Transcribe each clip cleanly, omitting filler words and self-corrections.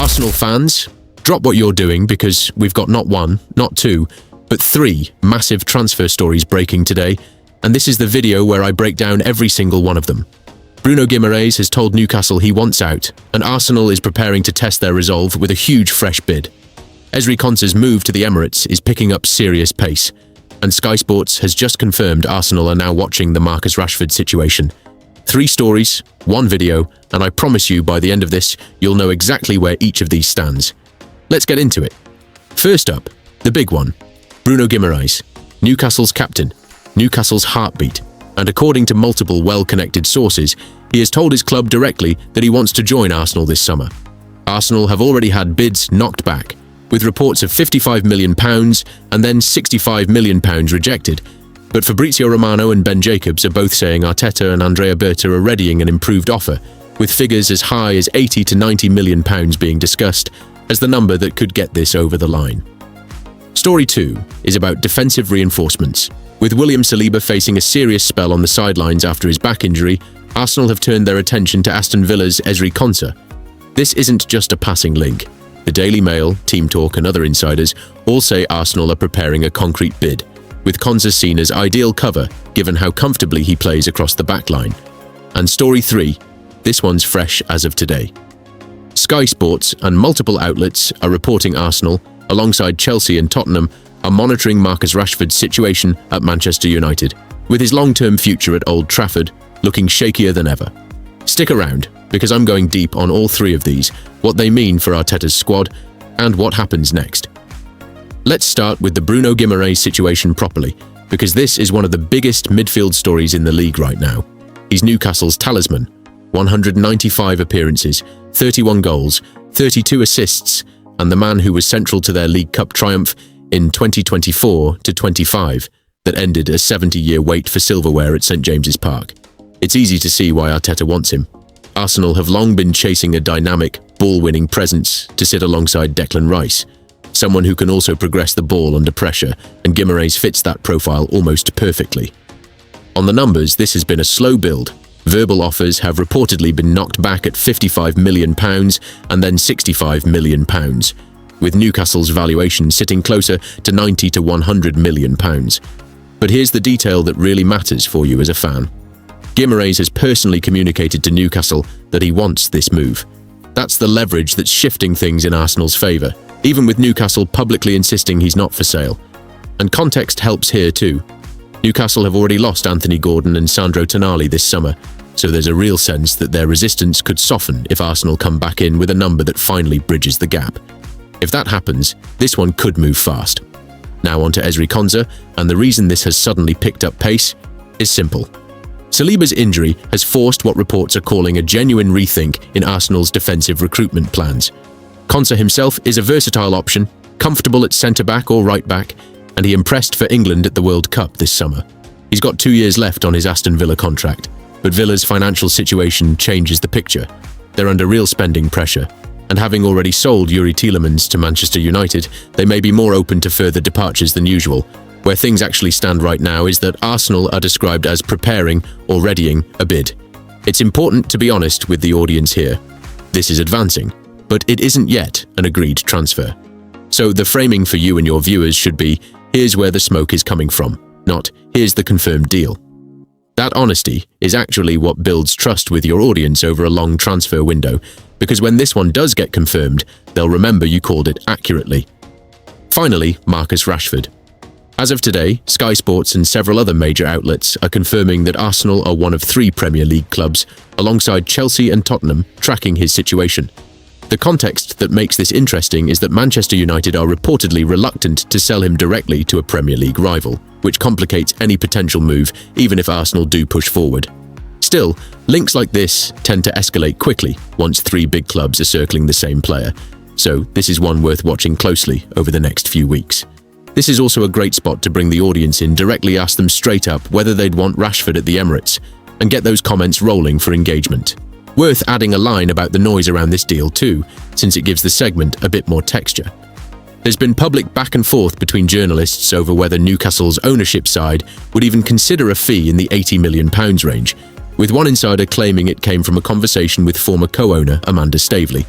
Arsenal fans, drop what you're doing because we've got not one, not two, but three massive transfer stories breaking today, and this is the video where I break down every single one of them. Bruno Guimarães has told Newcastle he wants out, and Arsenal is preparing to test their resolve with a huge fresh bid. Ezri Konsa's move to the Emirates is picking up serious pace, and Sky Sports has just confirmed Arsenal are now watching the Marcus Rashford situation. 3 stories, 1 video, and I promise you by the end of this, you'll know exactly where each of these stands. Let's get into it. First up, the big one. Bruno Guimarães, Newcastle's captain, Newcastle's heartbeat, and according to multiple well-connected sources, he has told his club directly that he wants to join Arsenal this summer. Arsenal have already had bids knocked back, with reports of £55 million and then £65 million rejected. But Fabrizio Romano and Ben Jacobs are both saying Arteta and Andrea Berta are readying an improved offer, with figures as high as £80 to £90 million being discussed as the number that could get this over the line. Story 2 is about defensive reinforcements. With William Saliba facing a serious spell on the sidelines after his back injury, Arsenal have turned their attention to Aston Villa's Ezri Konsa. This isn't just a passing link. The Daily Mail, Team Talk and other insiders all say Arsenal are preparing a concrete bid, with Konsa seen as ideal cover given how comfortably he plays across the backline. And story 3, this one's fresh as of today. Sky Sports and multiple outlets are reporting Arsenal, alongside Chelsea and Tottenham, are monitoring Marcus Rashford's situation at Manchester United, with his long-term future at Old Trafford looking shakier than ever. Stick around, because I'm going deep on all 3 of these, what they mean for Arteta's squad, and what happens next. Let's start with the Bruno Guimarães situation properly, because this is one of the biggest midfield stories in the league right now. He's Newcastle's talisman, 195 appearances, 31 goals, 32 assists, and the man who was central to their League Cup triumph in 2024-25 that ended a 70-year wait for silverware at St James's Park. It's easy to see why Arteta wants him. Arsenal have long been chasing a dynamic, ball-winning presence to sit alongside Declan Rice, someone who can also progress the ball under pressure, and Guimarães fits that profile almost perfectly. On the numbers, this has been a slow build. Verbal offers have reportedly been knocked back at £55 million and then £65 million, with Newcastle's valuation sitting closer to £90 to £100 million. But here's the detail that really matters for you as a fan. Guimarães has personally communicated to Newcastle that he wants this move. That's the leverage that's shifting things in Arsenal's favour, even with Newcastle publicly insisting he's not for sale. And context helps here too. Newcastle have already lost Anthony Gordon and Sandro Tonali this summer, so there's a real sense that their resistance could soften if Arsenal come back in with a number that finally bridges the gap. If that happens, this one could move fast. Now on to Ezri Konsa, and the reason this has suddenly picked up pace is simple. Saliba's injury has forced what reports are calling a genuine rethink in Arsenal's defensive recruitment plans. Konsa himself is a versatile option, comfortable at centre-back or right-back, and he impressed for England at the World Cup this summer. He's got 2 years left on his Aston Villa contract, but Villa's financial situation changes the picture. They're under real spending pressure, and having already sold Youri Tielemans to Manchester United, they may be more open to further departures than usual. Where things actually stand right now is that Arsenal are described as preparing or readying a bid. It's important to be honest with the audience here. This is advancing, but it isn't yet an agreed transfer. So the framing for you and your viewers should be, here's where the smoke is coming from, not here's the confirmed deal. That honesty is actually what builds trust with your audience over a long transfer window, because when this one does get confirmed, they'll remember you called it accurately. Finally, Marcus Rashford. As of today, Sky Sports and several other major outlets are confirming that Arsenal are one of 3 Premier League clubs, alongside Chelsea and Tottenham, tracking his situation. The context that makes this interesting is that Manchester United are reportedly reluctant to sell him directly to a Premier League rival, which complicates any potential move, even if Arsenal do push forward. Still, links like this tend to escalate quickly once 3 big clubs are circling the same player, so this is one worth watching closely over the next few weeks. This is also a great spot to bring the audience in, directly ask them straight up whether they'd want Rashford at the Emirates, and get those comments rolling for engagement. Worth adding a line about the noise around this deal too, since it gives the segment a bit more texture. There's been public back and forth between journalists over whether Newcastle's ownership side would even consider a fee in the £80 million range, with one insider claiming it came from a conversation with former co-owner Amanda Staveley.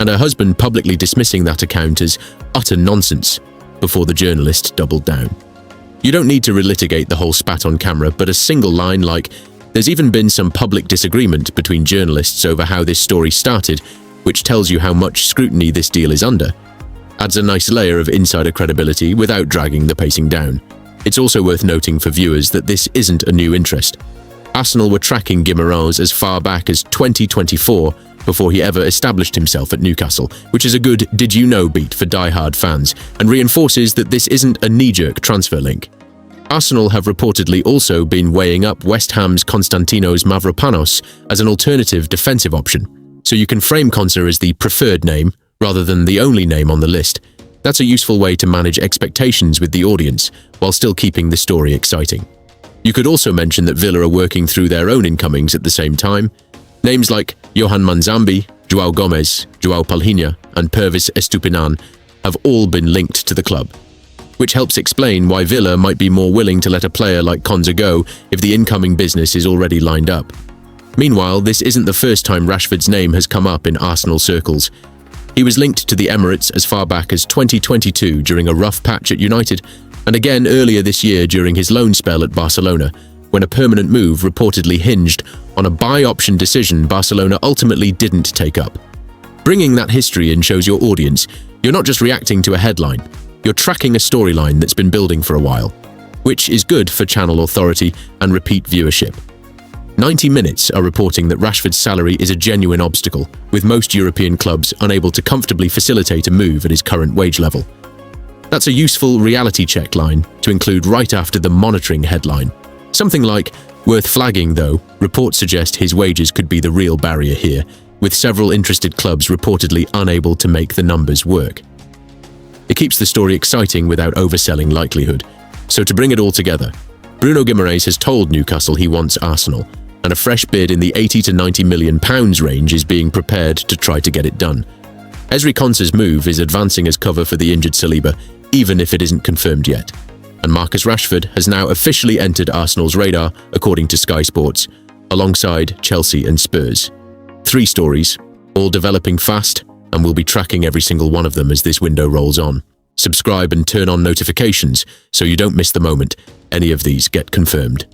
and her husband publicly dismissing that account as utter nonsense before the journalist doubled down. You don't need to relitigate the whole spat on camera, but a single line like, "There's even been some public disagreement between journalists over how this story started, which tells you how much scrutiny this deal is under," adds a nice layer of insider credibility without dragging the pacing down. It's also worth noting for viewers that this isn't a new interest. Arsenal were tracking Guimarães as far back as 2024 before he ever established himself at Newcastle, which is a good did-you-know beat for die-hard fans and reinforces that this isn't a knee-jerk transfer link. Arsenal have reportedly also been weighing up West Ham's Konstantinos Mavropanos as an alternative defensive option, so you can frame Konsa as the preferred name rather than the only name on the list. That's a useful way to manage expectations with the audience while still keeping the story exciting. You could also mention that Villa are working through their own incomings at the same time. Names like Johan Manzambi, João Gomes, João Palhinha, and Pervis Estupinan have all been linked to the club, which helps explain why Villa might be more willing to let a player like Konsa go if the incoming business is already lined up. Meanwhile, this isn't the first time Rashford's name has come up in Arsenal circles. He was linked to the Emirates as far back as 2022 during a rough patch at United, and again earlier this year during his loan spell at Barcelona, when a permanent move reportedly hinged on a buy option decision Barcelona ultimately didn't take up. Bringing that history in shows your audience you're not just reacting to a headline, you're tracking a storyline that's been building for a while, which is good for channel authority and repeat viewership. 90 Minutes are reporting that Rashford's salary is a genuine obstacle, with most European clubs unable to comfortably facilitate a move at his current wage level. That's a useful reality check line to include right after the monitoring headline. Something like, "Worth flagging though, reports suggest his wages could be the real barrier here, with several interested clubs reportedly unable to make the numbers work." It keeps the story exciting without overselling likelihood. So to bring it all together, Bruno Guimarães has told Newcastle he wants Arsenal, and a fresh bid in the £80 to £90 million range is being prepared to try to get it done. Ezri Konsa's move is advancing as cover for the injured Saliba, even if it isn't confirmed yet. And Marcus Rashford has now officially entered Arsenal's radar, according to Sky Sports, alongside Chelsea and Spurs. 3 stories, all developing fast, and we'll be tracking every single one of them as this window rolls on. Subscribe and turn on notifications so you don't miss the moment any of these get confirmed.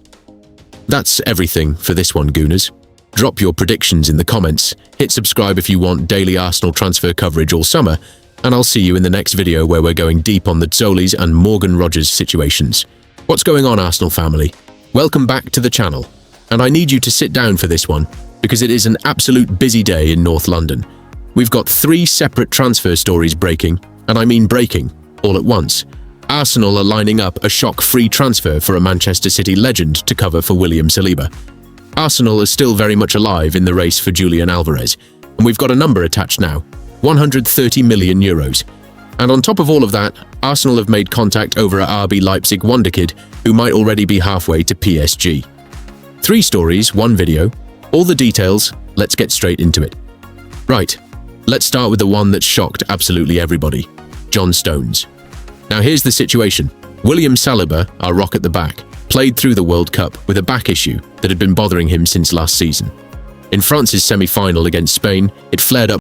That's everything for this one, Gooners. Drop your predictions in the comments, hit subscribe if you want daily Arsenal transfer coverage all summer, and I'll see you in the next video where we're going deep on the Zoli's and Morgan Rogers situations. What's going on, Arsenal family? Welcome back to the channel. And I need you to sit down for this one, because it is an absolute busy day in North London. We've got 3 separate transfer stories breaking, and I mean breaking, all at once. Arsenal are lining up a shock-free transfer for a Manchester City legend to cover for William Saliba. Arsenal is still very much alive in the race for Julian Alvarez, and we've got a number attached now, €130 million. And on top of all of that, Arsenal have made contact over a RB Leipzig wonderkid who might already be halfway to PSG. 3 stories, 1 video, all the details, let's get straight into it. Right, let's start with the one that shocked absolutely everybody, John Stones. Now here's the situation. William Saliba, our rock at the back, played through the World Cup with a back issue that had been bothering him since last season. In France's semi-final against Spain, it flared up